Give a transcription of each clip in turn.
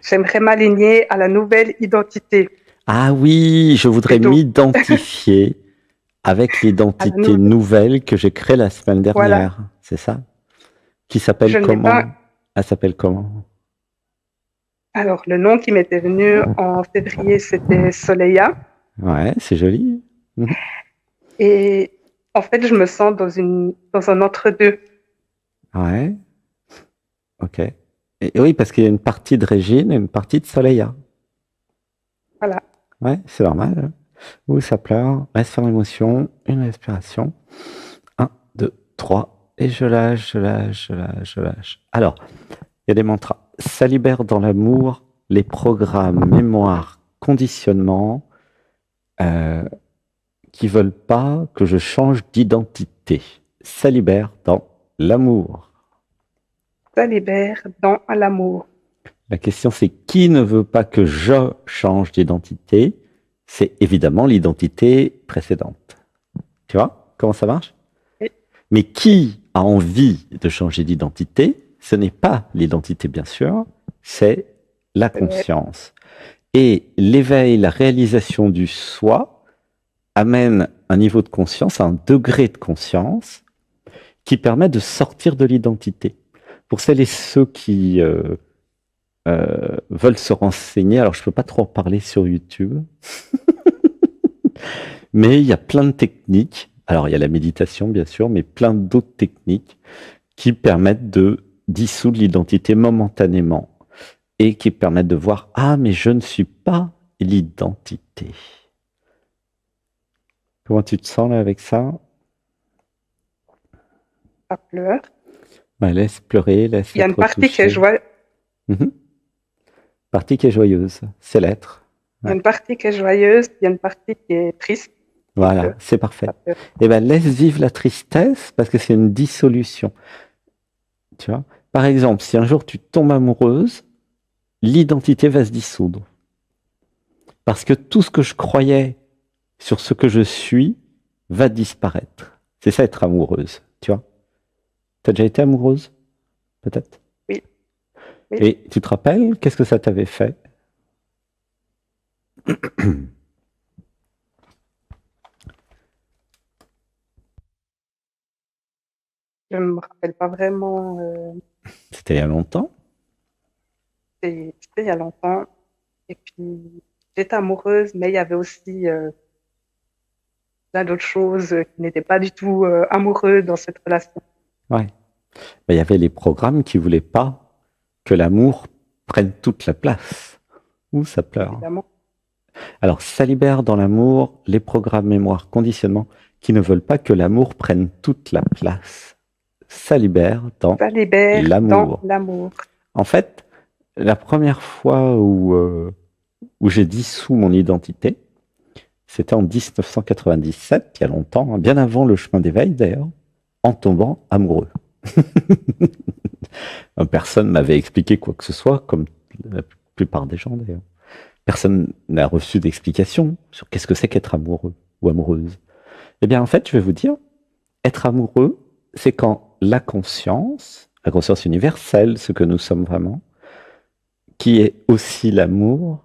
J'aimerais m'aligner à la nouvelle identité. Ah oui, je voudrais Plutôt m'identifier avec à la l'identité nouvelle. nouvelle que j'ai créée la semaine Voilà. dernière. C'est ça? Qui s'appelle Je n'ai pas. comment? Elle s'appelle comment? Alors, le nom qui m'était venu en février, c'était Soleil. Ouais, c'est joli. Mhm. Et en fait, je me sens dans un entre-deux. Ouais, ok. Et oui, parce qu'il y a une partie de Régine et une partie de Soleil. Voilà. Ouais, c'est normal, hein. Où ça pleure, reste sur l'émotion, une respiration. Un, deux, trois, et je lâche, je lâche, je lâche, je lâche. Alors, il y a des mantras. Ça libère dans l'amour les programmes, mémoire, conditionnement euh, qui veulent pas que je change d'identité. Ça libère dans l'amour. Ça libère dans l'amour. La question c'est qui ne veut pas que je change d'identité? C'est évidemment l'identité précédente. Tu vois comment ça marche? Et Mais qui a envie de changer d'identité? Ce n'est pas l'identité bien sûr, c'est la c'est conscience. Et l'éveil, la réalisation du soi amène un niveau de conscience, un degré de conscience qui permet de sortir de l'identité. Pour celles et ceux qui veulent se renseigner, alors je ne peux pas trop en parler sur YouTube, mais il y a plein de techniques. Alors il y a la méditation bien sûr, mais plein d'autres techniques qui permettent de dissoudre l'identité momentanément et qui permettent de voir ah mais je ne suis pas l'identité. Comment tu te sens là avec ça? ça pleure. Ben, laisse pleurer, laisse Il y a une être partie qui est touché. joyeuse. Mhm. Partie qui est joyeuse, c'est l'être. Il y a Ouais. une partie qui est joyeuse. Il y a une partie qui est triste. Donc, Voilà, c'est parfait. ça pleure. Eh ben laisse vivre la tristesse parce que c'est une dissolution. Tu vois? Par exemple, si un jour tu tombes amoureuse, l'identité va se dissoudre. Parce que tout ce que je croyais sur ce que je suis va disparaître. C'est ça être amoureuse, tu vois? T'as déjà été amoureuse, peut-être? Oui, oui. Et tu te rappelles, qu'est-ce que ça t'avait fait? Je ne me rappelle pas vraiment. C'était il y a longtemps? C'était il y a longtemps. Et puis, j'étais amoureuse, mais il y avait aussi plein d'autres choses qui n'étaient pas du tout amoureux dans cette relation, Ouais. Ben, il y avait les programmes qui voulaient pas que l'amour prenne toute la place. Ouh, ça pleure. évidemment. Alors, ça libère dans l'amour les programmes mémoire conditionnement qui ne veulent pas que l'amour prenne toute la place. Ça libère dans Ça libère dans l'amour. l'amour. En fait, la première fois où j'ai dissous mon identité, c'était en 1997, il y a longtemps, hein, bien avant le chemin d'éveil d'ailleurs, en tombant amoureux. Personne m'avait expliqué quoi que ce soit, comme la plupart des gens d'ailleurs. Personne n'a reçu d'explication sur qu'est-ce que c'est qu'être amoureux ou amoureuse. Eh bien, en fait, je vais vous dire, être amoureux, c'est quand la conscience universelle, ce que nous sommes vraiment, qui est aussi l'amour,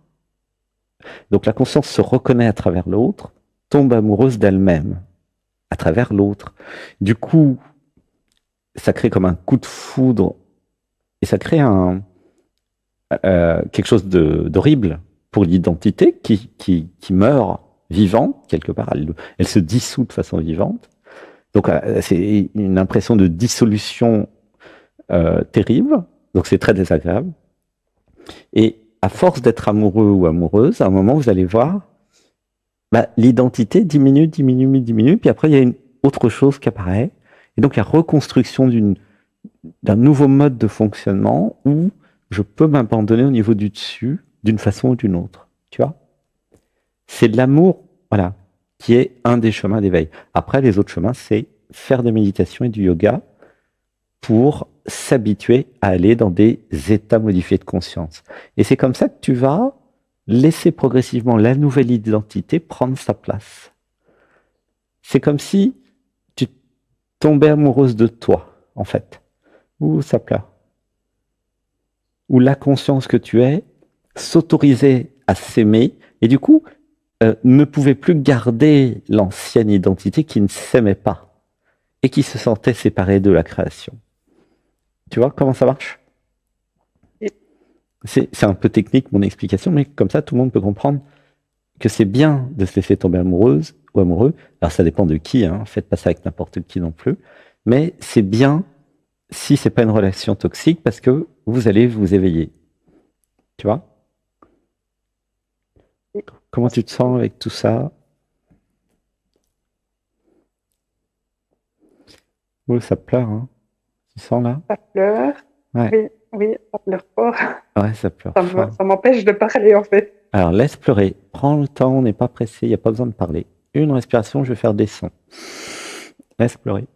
donc la conscience se reconnaît à travers l'autre, tombe amoureuse d'elle-même à travers l'autre. Du coup, ça crée comme un coup de foudre et ça crée quelque chose d'horrible pour l'identité qui meurt vivante quelque part. Elle se dissout de façon vivante. Donc c'est une impression de dissolution terrible. Donc c'est très désagréable. Et à force d'être amoureux ou amoureuse, à un moment vous allez voir, bah, l'identité diminue, diminue, diminue, puis après il y a une autre chose qui apparaît. Et donc la reconstruction d'un nouveau mode de fonctionnement où je peux m'abandonner au niveau du dessus d'une façon ou d'une autre. Tu vois? C'est de l'amour, voilà, qui est un des chemins d'éveil. Après, les autres chemins, c'est faire de méditation et du yoga pour s'habituer à aller dans des états modifiés de conscience. Et c'est comme ça que tu vas laisser progressivement la nouvelle identité prendre sa place. C'est comme si tu tombais amoureuse de toi, en fait. Ouh, ça pleure. Ou la conscience que tu es s'autorisaient à s'aimer et du coup ne pouvaient plus garder l'ancienne identité qui ne s'aimait pas et qui se sentait séparée de la création. Tu vois comment ça marche? C'est un peu technique mon explication, mais comme ça tout le monde peut comprendre que c'est bien de se laisser tomber amoureuse ou amoureux. Alors ça dépend de qui, hein. Faites pas ça avec n'importe qui non plus. Mais c'est bien si c'est pas une relation toxique parce que vous allez vous éveiller. Tu vois? Comment tu te sens avec tout ça? Oh, ça pleure, hein? Tu sens là? Ça pleure. Ouais. Oui, oui, ça pleure fort. Ouais, ça pleure fort. Ça m'empêche de parler, en fait. Alors, laisse pleurer. Prends le temps, on n'est pas pressé, il n'y a pas besoin de parler. Une respiration, je vais faire des sons. Laisse pleurer.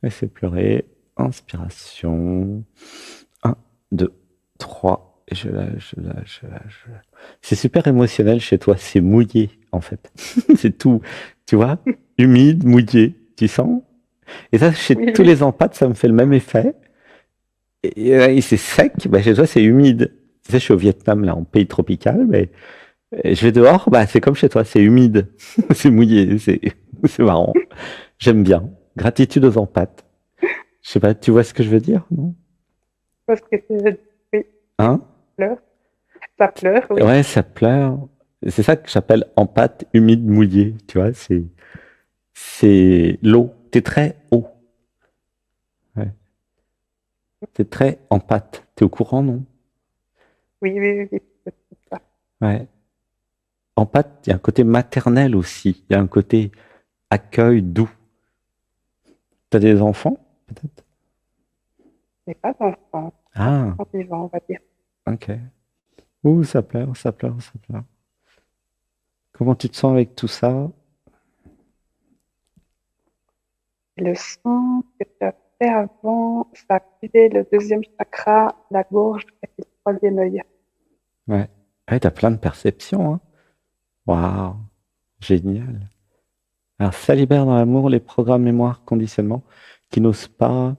Laissez pleurer. Inspiration. 1, 2, 3. Et je lâche, je lâche, je lâche. C'est super émotionnel chez toi. C'est mouillé, en fait. C'est tout. Tu vois? Humide, mouillé. Tu sens? Et ça, chez Oui, tous oui. les empathes, ça me fait le même effet. Et c'est sec. Bah, chez toi, c'est humide. Tu sais, je suis au Vietnam, là, en pays tropical, mais je vais dehors, bah, c'est comme chez toi, c'est humide. C'est mouillé. C'est marrant. J'aime bien. Gratitude aux empathes. Je sais pas, tu vois ce que je veux dire, non? Parce que c'est... Oui, Hein? ça pleure. Ça pleure, oui. Ouais, ça pleure. C'est ça que j'appelle empathe, humide, mouillé. Tu vois, c'est l'eau. T'es très eau. Ouais. T'es très empathe. T'es au courant, non? Oui, oui, oui. C'est ça. Ouais. Empathe, il y a un côté maternel aussi. Il y a un côté accueil doux. T'as des enfants, peut-être? C'est pas d'enfant. Ah, Enfant vivant, on va dire. ok. Ouh, ça pleure, ça pleure, ça pleure. Comment tu te sens avec tout ça? Le son que tu as fait avant, ça a activé le deuxième chakra, la gorge, et le troisième œil. Ouais. Ouais, t'as plein de perceptions, hein. Waouh, génial. Alors, ça libère dans l'amour les programmes mémoire conditionnement qui n'osent pas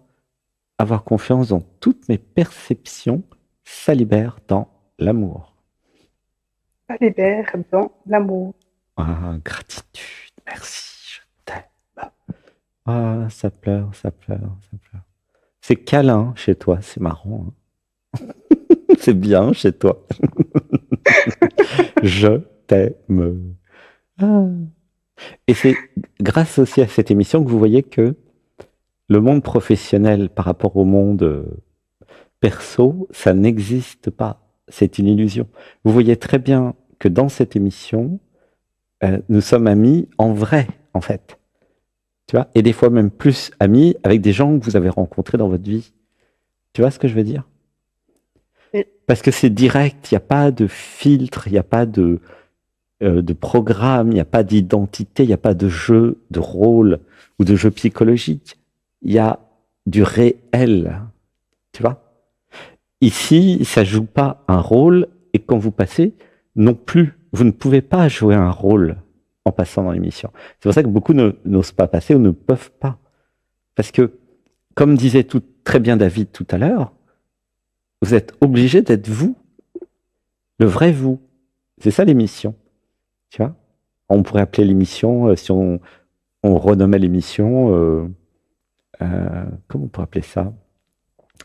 avoir confiance dans toutes mes perceptions. Ça libère dans l'amour. Ça libère dans l'amour. Ah, gratitude, merci, je t'aime. Ah, ça pleure, ça pleure, ça pleure. C'est câlin chez toi, c'est marrant, hein. C'est bien chez toi. Je t'aime. Ah. Et c'est grâce aussi à cette émission que vous voyez que le monde professionnel par rapport au monde perso, ça n'existe pas. C'est une illusion. Vous voyez très bien que dans cette émission, nous sommes amis en vrai, en fait. Tu vois? Et des fois même plus amis avec des gens que vous avez rencontrés dans votre vie. Tu vois ce que je veux dire? Et Parce que c'est direct, il n'y a pas de filtre, il n'y a pas de programme, il n'y a pas d'identité, il n'y a pas de jeu, de rôle ou de jeu psychologique. Il y a du réel. Tu vois? Ici, ça joue pas un rôle et quand vous passez, non plus, vous ne pouvez pas jouer un rôle en passant dans l'émission. C'est pour ça que beaucoup n'osent pas passer ou ne peuvent pas. Parce que, comme disait très bien David tout à l'heure, vous êtes obligé d'être vous, le vrai vous. C'est ça l'émission. Tu vois? On pourrait appeler l'émission, si on renommait l'émission, comment on pourrait appeler ça?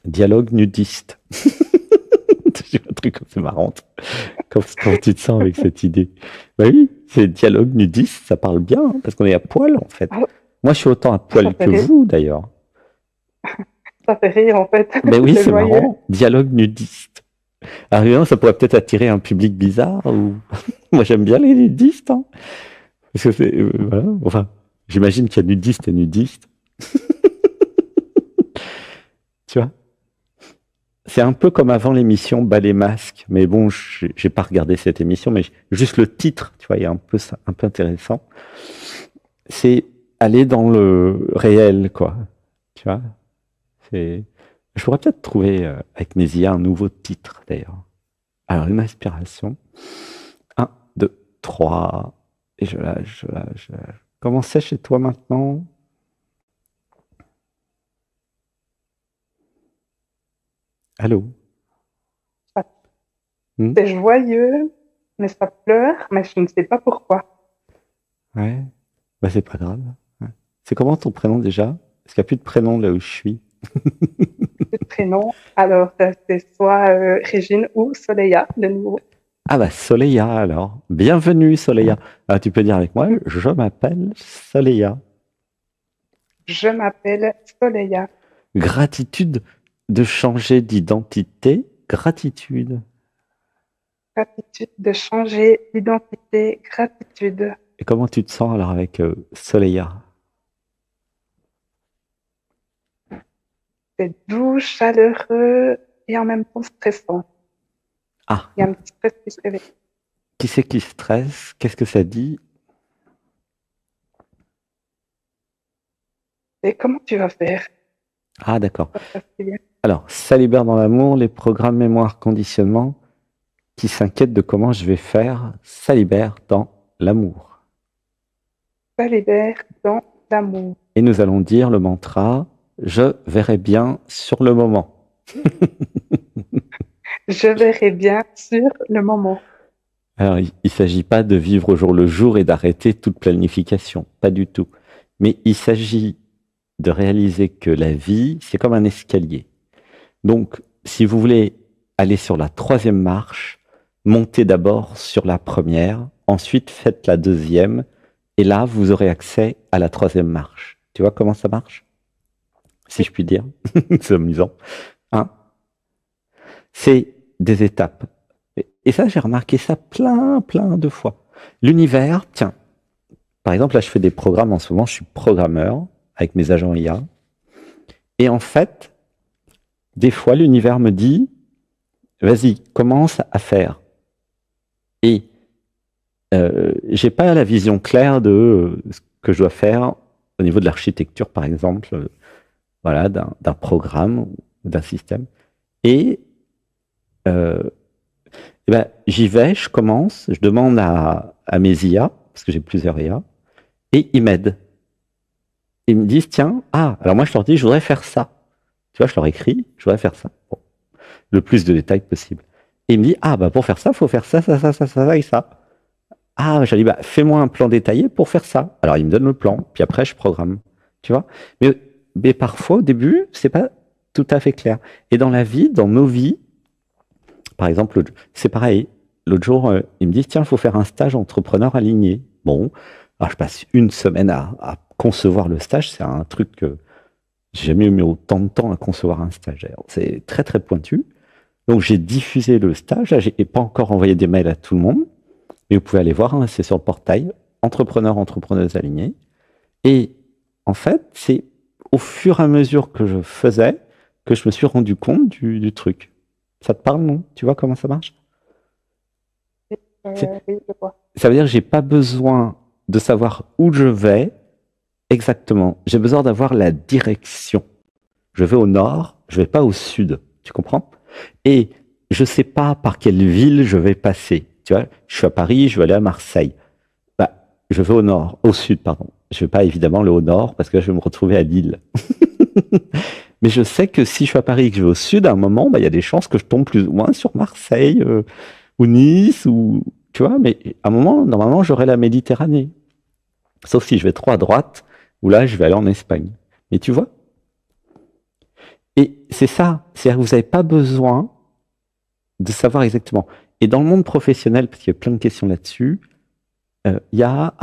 Dialogue nudiste. C'est un truc comme c'est marrant. Quand tu te sens avec cette idée. Bah oui, c'est dialogue nudiste, ça parle bien, hein, parce qu'on est à poil en fait. ah, Moi je suis autant à ça poil fait que rire. vous d'ailleurs. Ça fait rire, en fait. Ben oui, C'est c'est joyeux. marrant. Dialogue nudiste. Alors évidemment, ça pourrait peut-être attirer un public bizarre ou. Moi j'aime bien les nudistes, hein. Parce que c'est. Voilà. Enfin, j'imagine qu'il y a nudistes et nudistes. Tu vois? c'est un peu comme avant l'émission Bas les masques, mais bon, j'ai pas regardé cette émission, mais juste le titre, tu vois, il est un peu intéressant. C'est aller dans le réel, quoi. Tu vois, je pourrais peut-être trouver avec mes IA un nouveau titre d'ailleurs. Alors, une inspiration. 1, 2, 3. Et je lâche, je lâche, je lâche. Comment c'est chez toi maintenant? Allô? C'est joyeux, mais ça pleure, mais je ne sais pas pourquoi. Ouais, bah c'est pas grave. Ouais. C'est comment ton prénom déjà? Est-ce qu'il n'y a plus de prénom là où je suis? Le prénom, alors c'est soit Régine ou Soleil de nouveau. Ah bah Soleya alors. Bienvenue Soleya. Ah, tu peux dire avec moi, je m'appelle Soleya. Je m'appelle Soleil. Gratitude de changer d'identité. Gratitude. Gratitude de changer d'identité. Gratitude. Et comment tu te sens alors avec Soleya? C'est doux, chaleureux et en même temps stressant. Ah, Il y a un petit stress qui se réveille. qui c'est qui stresse? Qu'est-ce que ça dit? Et comment tu vas faire? Ah d'accord. Ça se passe bien. Alors, ça libère dans l'amour, les programmes mémoire conditionnement qui s'inquiètent de comment je vais faire, ça libère dans l'amour. Ça libère dans l'amour. Et nous allons dire le mantra, je verrai bien sur le moment. Je verrai bien sur le moment. Alors, il ne s'agit pas de vivre au jour le jour et d'arrêter toute planification, pas du tout. Mais il s'agit de réaliser que la vie, c'est comme un escalier. Donc, si vous voulez aller sur la 3e marche, montez d'abord sur la première, ensuite faites la 2e, et là, vous aurez accès à la 3e marche. Tu vois comment ça marche? Si je puis dire. C'est amusant. Hein? C'est des étapes. Et ça, j'ai remarqué ça plein de fois. L'univers, tiens, par exemple, là, je fais des programmes en ce moment, je suis programmeur avec mes agents IA. Et en fait, des fois, l'univers me dit, vas-y, commence à faire. Et j'ai pas la vision claire de ce que je dois faire au niveau de l'architecture, par exemple, voilà, d'un programme ou d'un système. Et eh ben, j'y vais, je commence, je demande à mes IA, parce que j'ai plusieurs IA, et ils m'aident. Ils me disent, tiens, alors moi je leur dis, je voudrais faire ça. Tu vois, je leur écris, je voudrais faire ça. Bon, le plus de détails possible. Et il me dit, bah pour faire ça, il faut faire ça, ça, ça, ça, ça, ça et ça. Je lui dis, fais-moi un plan détaillé pour faire ça. Alors il me donne le plan, puis après je programme. Tu vois, mais parfois au début, c'est pas tout à fait clair. Et dans la vie, dans nos vies, par exemple, c'est pareil. L'autre jour, il me dit, tiens, il faut faire un stage entrepreneur aligné. Bon, alors je passe une semaine à concevoir le stage. C'est un truc que j'ai jamais mis autant de temps à concevoir un stage. C'est très pointu. Donc j'ai diffusé le stage. J'ai pas encore envoyé des mails à tout le monde, mais vous pouvez aller voir. Hein, c'est sur le portail entrepreneurs alignés. Et en fait, c'est au fur et à mesure que je faisais que je me suis rendu compte du truc. Ça te parle, non? Tu vois comment ça marche? Oui, je vois. Ça veut dire que j'ai pas besoin de savoir où je vais exactement. J'ai besoin d'avoir la direction. Je vais au nord, je vais pas au sud. Tu comprends? Et je sais pas par quelle ville je vais passer. Tu vois, je suis à Paris, je vais aller à Marseille. Je vais au sud, pardon. Je vais pas évidemment aller au nord parce que là, je vais me retrouver à Lille. Mais je sais que si je suis à Paris et que je vais au sud, à un moment, il y a des chances que je tombe plus ou moins sur Marseille ou Nice, ou tu vois. Mais à un moment, normalement, j'aurai la Méditerranée. Sauf si je vais trop à droite, où là, je vais aller en Espagne. Mais tu vois. Et c'est ça. C'est-à-dire que vous n'avez pas besoin de savoir exactement. Et dans le monde professionnel, parce qu'il y a plein de questions là-dessus, il y a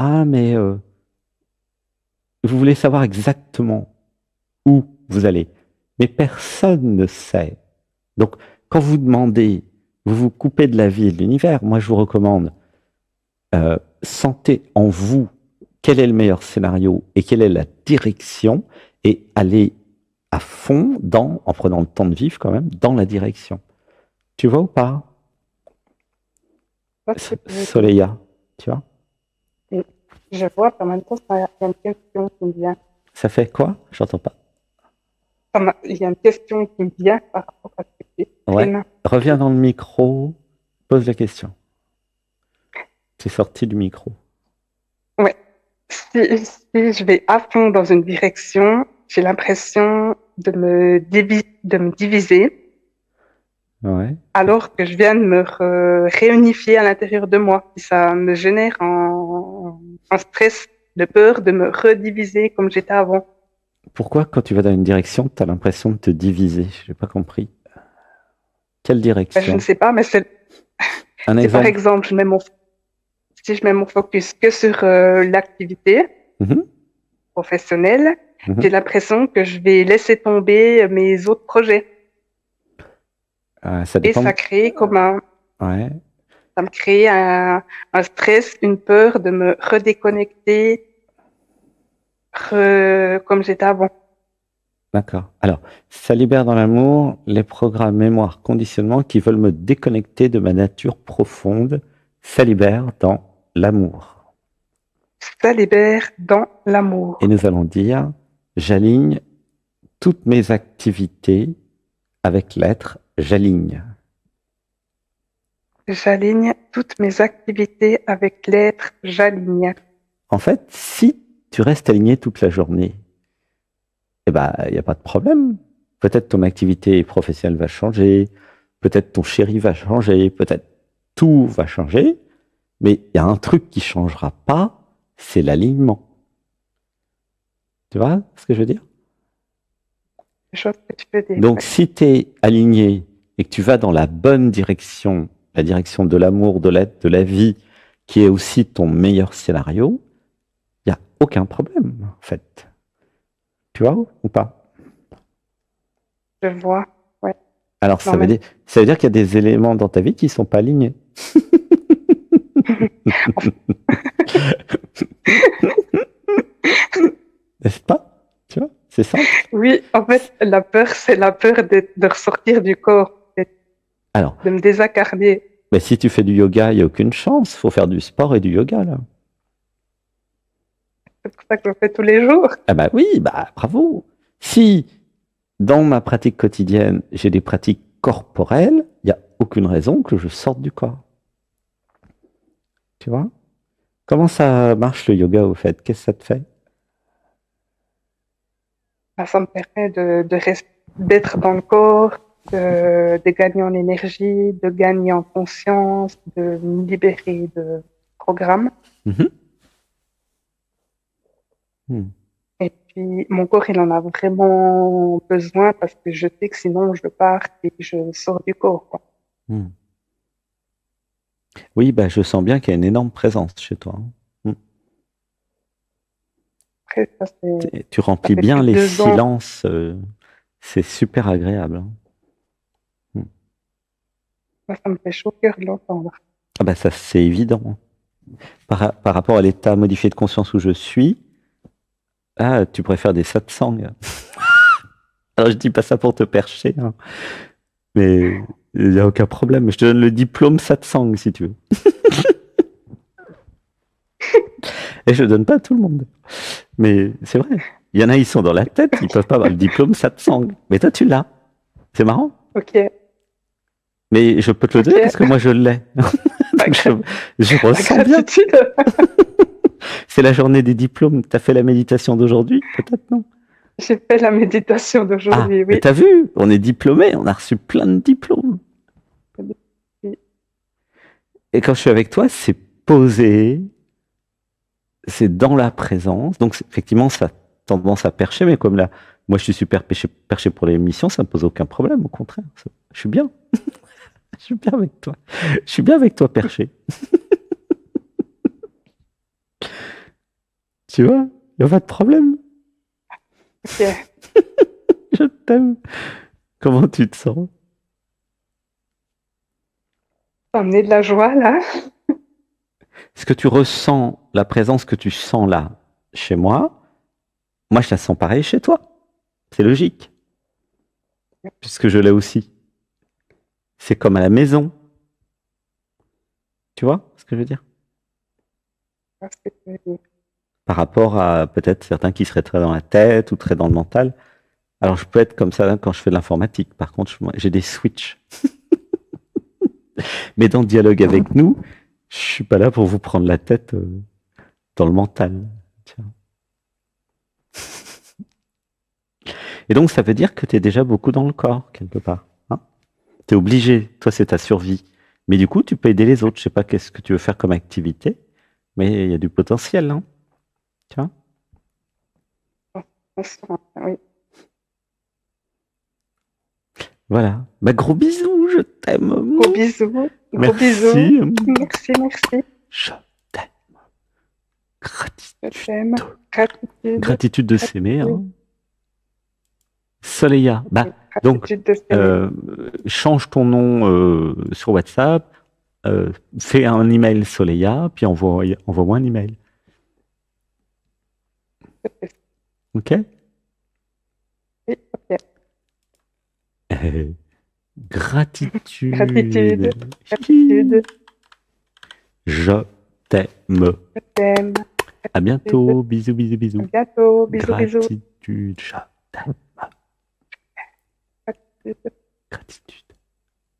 vous voulez savoir exactement où vous allez. Mais personne ne sait. Donc, quand vous demandez, vous vous coupez de la vie et de l'univers, moi je vous recommande, sentez en vous quel est le meilleur scénario et quelle est la direction et allez à fond fond en prenant le temps de vivre quand même, dans la direction. Tu vois ou pas, Soleya, tu vois? Je vois, en même temps, il y a une question qui me vient. Ça fait quoi? J'entends pas. Il y a une question qui me vient par rapport à ce que tu Ouais. exprimes. Reviens dans le micro, pose la question. Tu es sorti du micro. Ouais. Si je vais à fond dans une direction, j'ai l'impression de me diviser, Ouais. alors que je viens de me réunifier à l'intérieur de moi. Et ça me génère un stress, de peur de me rediviser comme j'étais avant. Pourquoi, quand tu vas dans une direction, tu as l'impression de te diviser? Je n'ai pas compris. Quelle Ben, je ne direction? sais pas, mais Un si par exemple? exemple, si je mets mon focus que sur l'activité Mhm, professionnelle, mhm. j'ai l'impression que je vais laisser tomber mes autres projets. Ça Et dépend. Ouais. ça me crée un stress, une peur de me redéconnecter comme j'étais avant. D'accord. Alors, ça libère dans l'amour les programmes mémoire conditionnement qui veulent me déconnecter de ma nature profonde. Ça libère dans l'amour. Ça libère dans l'amour. Et nous allons dire, j'aligne toutes mes activités avec l'être, j'aligne. J'aligne toutes mes activités avec l'être, j'aligne. En fait, si tu restes aligné toute la journée, eh ben, il n'y a pas de problème. Peut-être ton activité professionnelle va changer, peut-être ton chéri va changer, peut-être tout va changer, mais il y a un truc qui changera pas, c'est l'alignement. Tu vois ce que je veux dire? Les choses que tu peux dire. Donc, Ouais. si tu es aligné et que tu vas dans la bonne direction, la direction de l'amour, de l'être, de la vie, qui est aussi ton meilleur scénario, il n'y a aucun problème, en fait. Tu vois ou pas? Je vois. Ouais. Alors, Non, mais ça veut dire qu'il y a des éléments dans ta vie qui ne sont pas alignés. N'est-ce pas? Tu vois? C'est simple. oui, en fait, la peur, c'est la peur de ressortir du corps, Alors, de me désincarner. mais si tu fais du yoga, il n'y a aucune chance. Il faut faire du sport et du yoga, là. C'est pour ça que je le fais tous les jours. Ah bah oui, bah bravo. Si dans ma pratique quotidienne, j'ai des pratiques corporelles, il n'y a aucune raison que je sorte du corps. Tu vois? Comment ça marche le yoga au fait? Qu'est-ce que ça te fait? Ben, ça me permet d'être dans le corps, de gagner en énergie, de gagner en conscience, de me libérer de programmes. Mhm. Hmm. Et puis, mon corps, il en a vraiment besoin parce que je sais que sinon, je pars et je sors du corps, quoi. Hmm. Oui, bah, je sens bien qu'il y a une énorme présence chez toi. Hmm. Après, Tu ça remplis fait bien plus de les 2 ans. silences. C'est super agréable. Hmm. Ça me fait chaud au cœur de l'entendre. Ah bah ça, c'est évident. Par rapport à l'état modifié de conscience où je suis, ah, tu préfères des satsangs. Alors, je dis pas ça pour te percher, hein, mais il n'y a aucun problème. Je te donne le diplôme satsang si tu veux. Et je le donne pas à tout le monde. Mais c'est vrai. Il y en a, ils sont dans la tête, ils peuvent pas avoir le diplôme satsang. Mais toi, tu l'as. C'est marrant. Ok, Mais je peux te le donner parce ok. que moi, je l'ai. Pas Donc, je pas ressens bien. gratitude. C'est la journée des diplômes. Tu as fait la méditation d'aujourd'hui? Peut-être non. J'ai fait la méditation Ah, d'aujourd'hui, mais oui. t'as vu? On est diplômés, on a reçu plein de diplômes. Et quand je suis avec toi, c'est posé, c'est dans la présence. Donc, effectivement, ça a tendance à percher, mais comme là, moi, je suis super perché pour les missions, ça ne me pose aucun problème, au contraire. Je suis bien. Je suis bien avec toi. Je suis bien avec toi, perché. Tu vois? Il n'y a pas de problème. Ok. Je t'aime. Comment tu te sens? T'as emmené de la joie, là. Est-ce que tu ressens la présence que tu sens là, chez moi? Moi, je la sens pareil chez toi. C'est logique. puisque je l'ai aussi. C'est comme à la maison. Tu vois ce que je veux dire? Parce que tu veux dire. Par rapport à peut-être certains qui seraient très dans la tête ou très dans le mental. Alors, je peux être comme ça quand je fais de l'informatique. Par contre, j'ai des switches. Mais dans le dialogue avec nous, je suis pas là pour vous prendre la tête dans le mental. Tiens. Et donc, ça veut dire que tu es déjà beaucoup dans le corps, quelque part. Hein, tu es obligé. Toi, c'est ta survie. Mais du coup, tu peux aider les autres. Je sais pas qu'est-ce que tu veux faire comme activité, mais il y a du potentiel. Hein, tu vois? Oui. Voilà. Bah, gros bisous, je t'aime. Gros bisous. Gros Merci. bisous. Merci, merci. Je t'aime. Je Gratitude. t'aime. Gratitude. Gratitude de s'aimer. Hein. Soleilla. Bah, donc, Gratitude de s'aimer. change ton nom sur WhatsApp, fais un email Soleilla, puis envoie-moi un email. Ok? Oui, ok. Gratitude. Gratitude. Gratitude. Je t'aime. Je t'aime. À bientôt. Bisous, bisous, À bisous. bientôt. Bisous, bisous. Gratitude. Je t'aime. Gratitude. Gratitude.